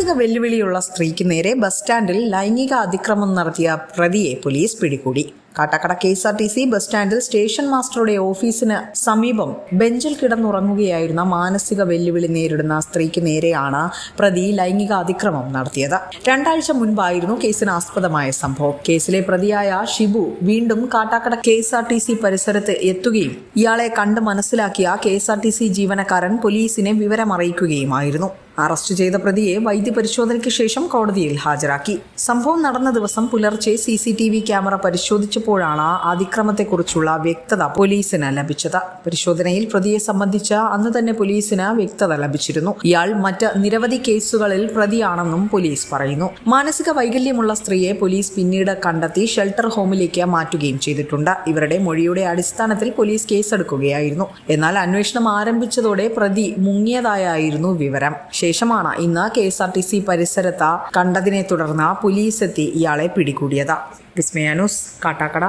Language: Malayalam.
മാനസിക വെല്ലുവിളിയുള്ള സ്ത്രീക്ക് നേരെ ബസ് സ്റ്റാൻഡിൽ ലൈംഗിക അതിക്രമം നടത്തിയ പ്രതിയെ പോലീസ് പിടികൂടി. കാട്ടാക്കട KSRTC ബസ് സ്റ്റാൻഡിൽ സ്റ്റേഷൻ മാസ്റ്ററുടെ ഓഫീസിന് സമീപം ബെഞ്ചിൽ കിടന്നുറങ്ങുകയായിരുന്ന മാനസിക വെല്ലുവിളി നേരിടുന്ന സ്ത്രീക്ക് നേരെയാണ് പ്രതി ലൈംഗിക അതിക്രമം നടത്തിയത്. 2 ആഴ്ച മുൻപായിരുന്നു കേസിന് ആസ്പദമായ സംഭവം. കേസിലെ പ്രതിയായ ഷിബു വീണ്ടും കാട്ടാക്കട KSRTC പരിസരത്ത് എത്തുകയും ഇയാളെ കണ്ട് മനസ്സിലാക്കിയ KSRTC ജീവനക്കാരൻ പോലീസിനെ വിവരമറിയിക്കുകയുമായിരുന്നു. അറസ്റ്റ് ചെയ്ത പ്രതിയെ വൈദ്യപരിശോധനയ്ക്ക് ശേഷം കോടതിയിൽ ഹാജരാക്കി. സംഭവം നടന്ന ദിവസം പുലർച്ചെ CCTV ക്യാമറ പരിശോധിച്ചപ്പോഴാണ് അതിക്രമത്തെക്കുറിച്ചുള്ള വ്യക്തത പോലീസിന് ലഭിച്ചത്. പരിശോധനയിൽ പ്രതിയെ സംബന്ധിച്ച് അന്ന് തന്നെ പോലീസിന് വ്യക്തത ലഭിച്ചിരുന്നു. ഇയാൾ മറ്റ് നിരവധി കേസുകളിൽ പ്രതിയാണെന്നും പോലീസ് പറയുന്നു. മാനസിക വൈകല്യമുള്ള സ്ത്രീയെ പോലീസ് പിന്നീട് കണ്ടെത്തി ഷെൽട്ടർ ഹോമിലേക്ക് മാറ്റുകയും ചെയ്തിട്ടുണ്ട്. ഇവരുടെ മൊഴിയുടെ അടിസ്ഥാനത്തിൽ പോലീസ് കേസെടുക്കുകയായിരുന്നു. എന്നാൽ അന്വേഷണം ആരംഭിച്ചതോടെ പ്രതി മുങ്ങിയതായിരുന്നു വിവരം. ശേഷമാണ് ഇന്ന് KSRTC പരിസരത്ത് കണ്ടതിനെ തുടർന്ന് പോലീസ് എത്തി ഇയാളെ പിടികൂടിയത്. വിസ്മയ ന്യൂസ്, കാട്ടാക്കട.